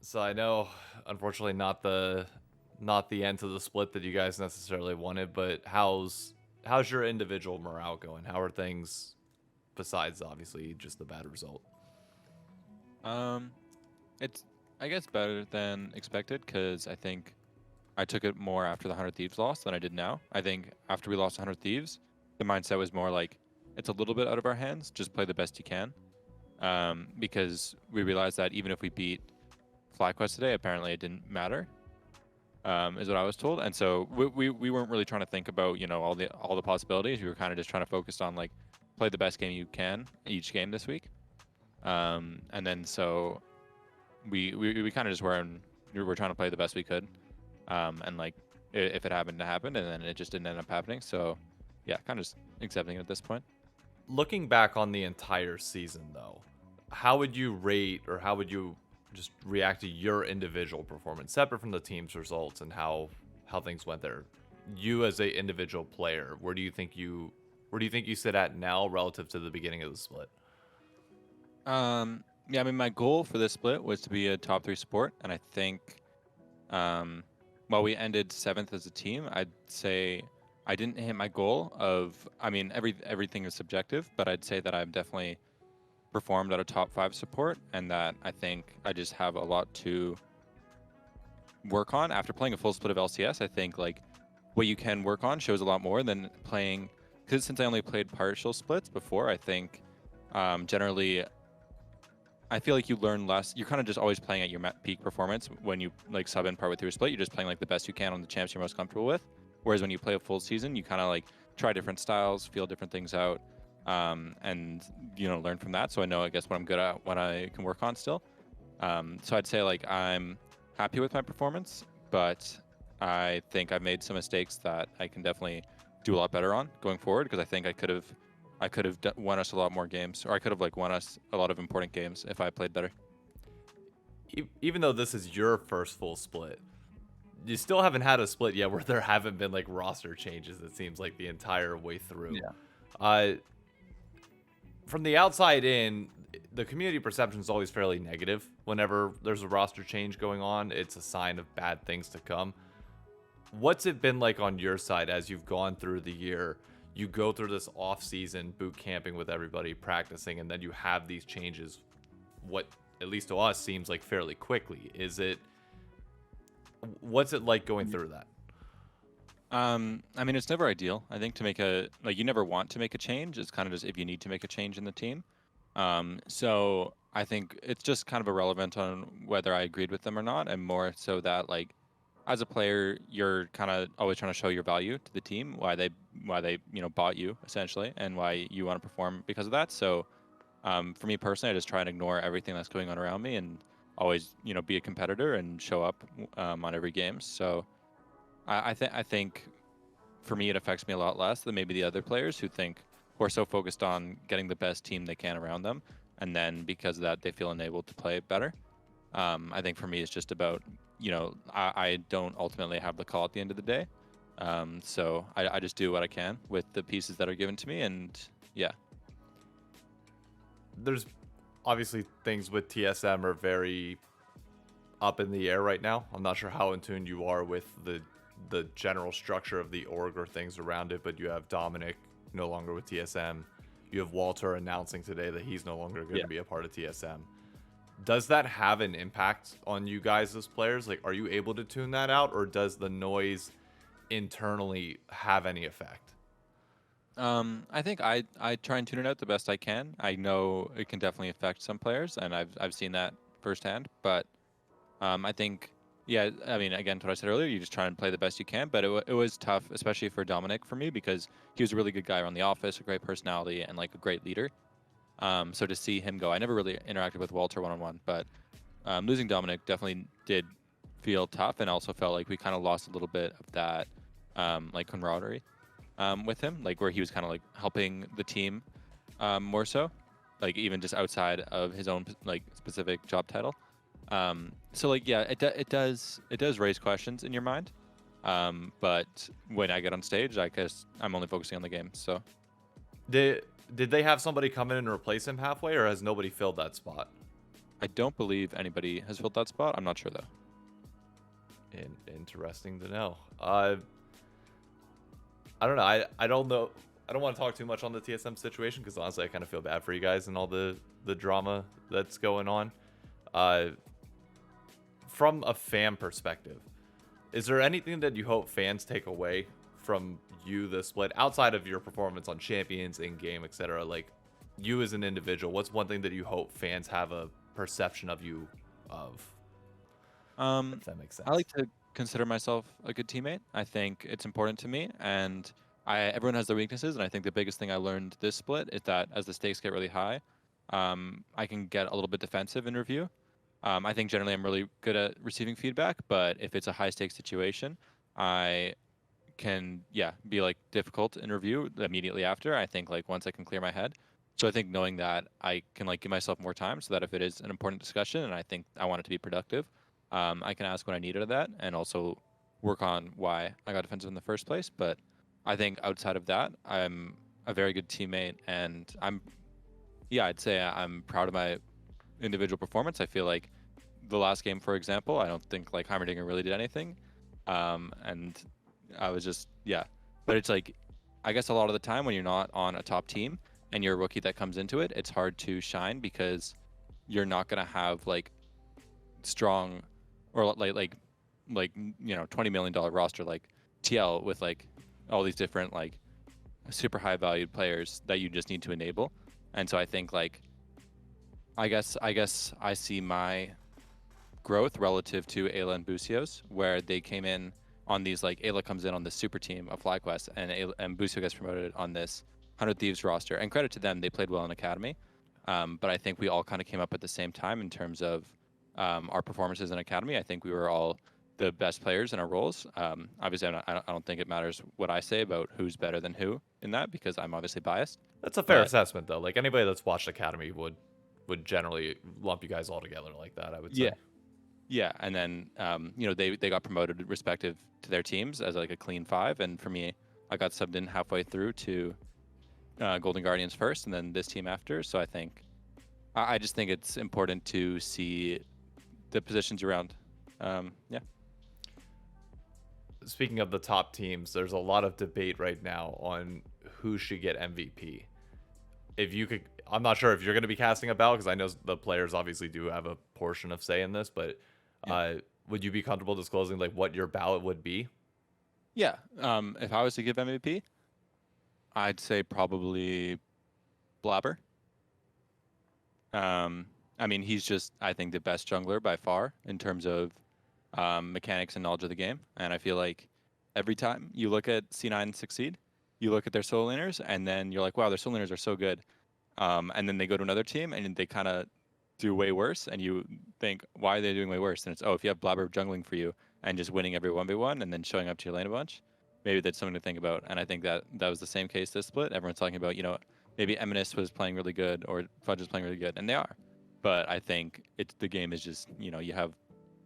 So I know, unfortunately, not the end to the split that you guys necessarily wanted, but how's your individual morale going? How are things besides obviously just the bad result? Um, it's I guess better than expected because I think I took it more after the 100 Thieves loss than I did now. I think after we lost 100 Thieves, the mindset was more like it's a little bit out of our hands. Just play the best you can. Because we realized that even if we beat FlyQuest today, apparently it didn't matter. Is what I was told, and so we weren't really trying to think about all the possibilities. We were kind of just trying to focus on like play the best game you can each game this week. And then so we kind of just we were trying to play the best we could. And like if it happened, it happened, and then it just didn't end up happening. So yeah, kind of just accepting it at this point. Looking back on the entire season, though, how would you rate or how would you just react to your individual performance, separate from the team's results and how things went there? You as a individual player, where do you think you sit at now relative to the beginning of the split? Yeah, I mean, my goal for this split was to be a top three sport, and I think, um, while we ended seventh as a team, I'd say I didn't hit my goal of. I mean, everything is subjective, but I'd say that I've definitely performed at a top five support, and that I think I just have a lot to work on after playing a full split of LCS. I think like what you can work on shows a lot more than playing. Because since I only played partial splits before, I think generally I feel like you learn less. You're kind of just always playing at your peak performance when you like sub in part with your split. You're just playing like the best you can on the champs you're most comfortable with. Whereas when you play a full season, you kind of like try different styles, feel different things out, and learn from that. So I know I guess what I'm good at, what I can work on still. So I'd say like I'm happy with my performance, but I think I've made some mistakes that I can definitely do a lot better on going forward because I think I could have won us a lot more games, or I could have like won us a lot of important games if I played better. Even though this is your first full split, you still haven't had a split yet where there haven't been like roster changes. It seems like the entire way through. Yeah. Uh, from the outside in, the community perception is always fairly negative. Whenever there's a roster change going on, it's a sign of bad things to come. What's it been like on your side as you've gone through the year? You go through this off season boot camping with everybody, practicing, and then you have these changes. What, at least to us, seems like fairly quickly. What's it like going through that? I mean, it's never ideal. I think to make a like you never want to make a change. It's kind of just if you need to make a change in the team. So I think it's just kind of irrelevant on whether I agreed with them or not, and more so that like as a player, you're kind of always trying to show your value to the team, why they bought you essentially, and why you want to perform because of that. So for me personally, I just try and ignore everything that's going on around me and always be a competitor and show up on every game. So I think for me it affects me a lot less than maybe the other players who are so focused on getting the best team they can around them, and then because of that they feel enabled to play better. I think for me it's just about I don't ultimately have the call at the end of the day. So I just do what I can with the pieces that are given to me, and yeah. There's obviously things with TSM are very up in the air right now. I'm not sure how in tune you are with the general structure of the org or things around it, but you have Dominic no longer with TSM. You have Walter announcing today that he's no longer going to be a part of TSM. Does that have an impact on you guys as players? Like, are you able to tune that out, or does the noise internally have any effect? I think I try and tune it out the best I can. I know it can definitely affect some players, and I've seen that firsthand. But I think, yeah, I mean, again, to what I said earlier, you just try and play the best you can. But it was tough, especially for Dominic for me, because he was a really good guy around the office, a great personality, and like a great leader. So to see him go, I never really interacted with Walter one on one, but losing Dominic definitely did feel tough, and also felt like we kind of lost a little bit of that like camaraderie with him, like where he was kind of like helping the team more so, like even just outside of his own like specific job title. So like yeah, it does raise questions in your mind. But when I get on stage, I guess I'm only focusing on the game. So Did did they have somebody come in and replace him halfway, or has nobody filled that spot? I don't believe anybody has filled that spot. I'm not sure though. Interesting to know. I don't know. I don't know. I don't want to talk too much on the TSM situation because honestly, I kind of feel bad for you guys and all the drama that's going on. Uh, from a fan perspective, is there anything that you hope fans take away from you this split outside of your performance on Champions, in game, etc.? Like you as an individual, what's one thing that you hope fans have a perception of you of? If that makes sense. I like to consider myself a good teammate. I think it's important to me, and everyone has their weaknesses. And I think the biggest thing I learned this split is that as the stakes get really high, I can get a little bit defensive in review. I think generally I'm really good at receiving feedback, but if it's a high stakes situation, I can be like difficult in review immediately after. I think like once I can clear my head. So I think knowing that I can like give myself more time so that if it is an important discussion and I think I want it to be productive, I can ask what I need out of that and also work on why I got defensive in the first place. But I think outside of that, I'm a very good teammate and I'd say I'm proud of my individual performance. I feel like the last game, for example, I don't think like Heimerdinger really did anything. And I was just, but it's like, I guess a lot of the time when you're not on a top team and you're a rookie that comes into it, it's hard to shine because you're not going to have like strong or like $20 million roster like TL with like all these different like super high valued players that you just need to enable. And so I think like I guess I see my growth relative to Ayla and Busios, where they came in on these like Ayla comes in on this super team of FlyQuest and Busio gets promoted on this 100 Thieves roster. And credit to them, they played well in Academy. But I think we all kind of came up at the same time in terms of our performances in Academy. I think we were all the best players in our roles. Obviously, I don't think it matters what I say about who's better than who in that because I'm obviously biased. That's a fair assessment, though. Like anybody that's watched Academy would generally lump you guys all together like that, I would say. Yeah, and then they got promoted respective to their teams as like a clean 5, and for me, I got subbed in halfway through to Golden Guardians first, and then this team after. So I just think it's important to see the positions around. Speaking of the top teams, there's a lot of debate right now on who should get MVP. If you could, I'm not sure if you're going to be casting a ballot because I know the players obviously do have a portion of say in this, but would you be comfortable disclosing like what your ballot would be? Yeah. If I was to give MVP, I'd say probably Blabber. I mean, he's just, I think, the best jungler by far in terms of mechanics and knowledge of the game. And I feel like every time you look at C9 succeed, you look at their solo laners, and then you're like, wow, their solo laners are so good. And then they go to another team, and they kind of do way worse, and you think, why are they doing way worse? And it's, if you have Blabber jungling for you and just winning every 1v1 and then showing up to your lane a bunch, maybe that's something to think about. And I think that was the same case this split. Everyone's talking about, maybe Eminus was playing really good or Fudge was playing really good, and they are. But I think the game is just, you have,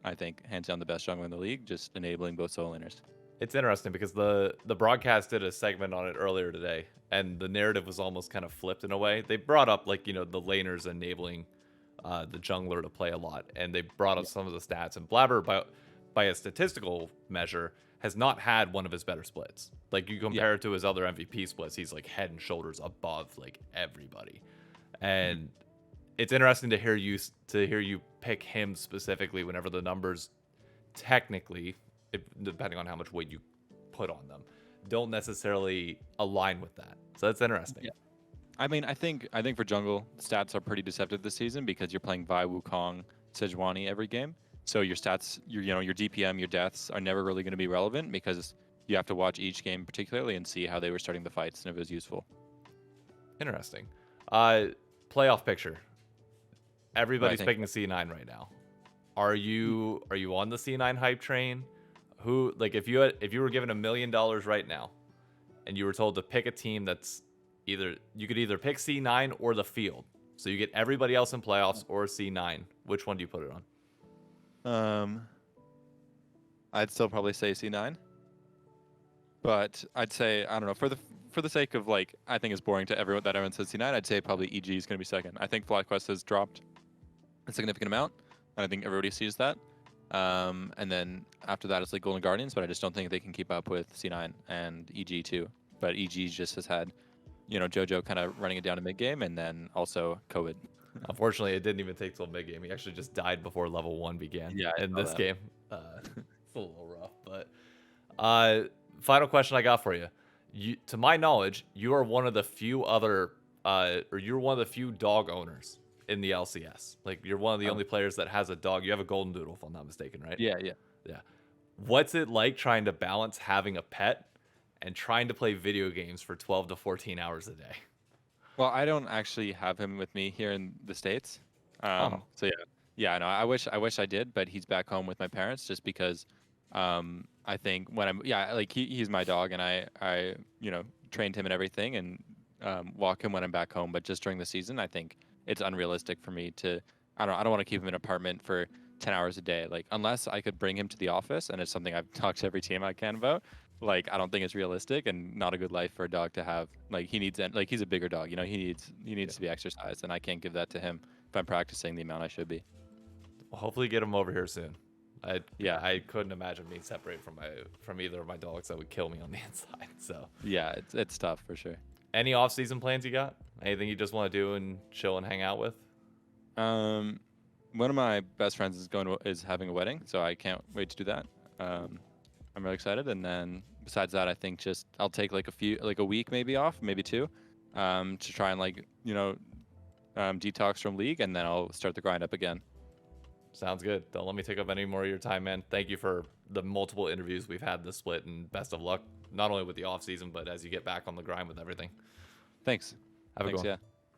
I think, hands down the best jungler in the league, just enabling both solo laners. It's interesting because the broadcast did a segment on it earlier today, and the narrative was almost kind of flipped in a way. They brought up like the laners enabling the jungler to play a lot, and they brought up some of the stats. And Blabber, by a statistical measure, has not had one of his better splits. Like you compare it to his other MVP splits, he's like head and shoulders above like everybody. And it's interesting to hear you pick him specifically whenever the numbers technically, depending on how much weight you put on them, don't necessarily align with that. So that's interesting. Yeah. I mean, I think for jungle, stats are pretty deceptive this season because you're playing Vi, Wukong, Sejuani every game. So your stats, your DPM, your deaths are never really going to be relevant because you have to watch each game particularly and see how they were starting the fights and if it was useful. Interesting. Playoff picture. Everybody's picking C9 right now. Are you on the C9 hype train? Who, like, if you were given $1 million right now, and you were told to pick a team that's you could either pick C9 or the field, so you get everybody else in playoffs or C9. Which one do you put it on? I'd still probably say C9, but I'd say, I don't know, for the sake of like, I think it's boring to everyone that everyone says C9. I'd say probably EG is going to be second. I think FlyQuest has dropped a significant amount, and I think everybody sees that. And then after that, it's like Golden Guardians, but I just don't think they can keep up with C9 and EG too. But EG just has had, JoJo kind of running it down to mid game, and then also COVID. Unfortunately, it didn't even take till mid game. He actually just died before level 1 began Yeah, I in saw this that. game. It's a little rough, but final question I got for you. To my knowledge, you are one of the few other, or you're one of the few dog owners in the LCS. Like you're one of the Oh, only players that has a dog. You have a golden doodle, if I'm not mistaken, right? yeah, yeah. Yeah. What's it like trying to balance having a pet and trying to play video games for 12 to 14 hours a day? Well, I don't actually have him with me here in the States. Oh, So yeah, no, I wish I did, but he's back home with my parents just because, I think when yeah, like he's my dog and I, trained him and everything and, walk him when I'm back home. But just during the season, I think it's unrealistic for me to, I don't want to keep him in an apartment for 10 hours a day. Like, unless I could bring him to the office, and it's something I've talked to every team I can about. Like, I don't think it's realistic and not a good life for a dog to have. Like, like he's a bigger dog, he needs yeah. to be exercised, and I can't give that to him if I'm practicing the amount I should be. Well, hopefully get him over here soon. I Yeah, I couldn't imagine being separated from either of my dogs. That would kill me on the inside. So, yeah, it's tough for sure. any off-season plans you got? Anything you just want to do and chill and hang out with? Um, One of my best friends is having a wedding, so I can't wait to do that. Um, I'm really excited, and then besides that, I think just I'll take like a week maybe off, maybe two, to try and detox from league, and then I'll start the grind up again. Sounds good. Don't let me take up any more of your time, man. Thank you for the multiple interviews we've had this split, and best of luck not only with the off season, but as you get back on the grind with everything. Thanks. Have a good Thanks. one. Yeah.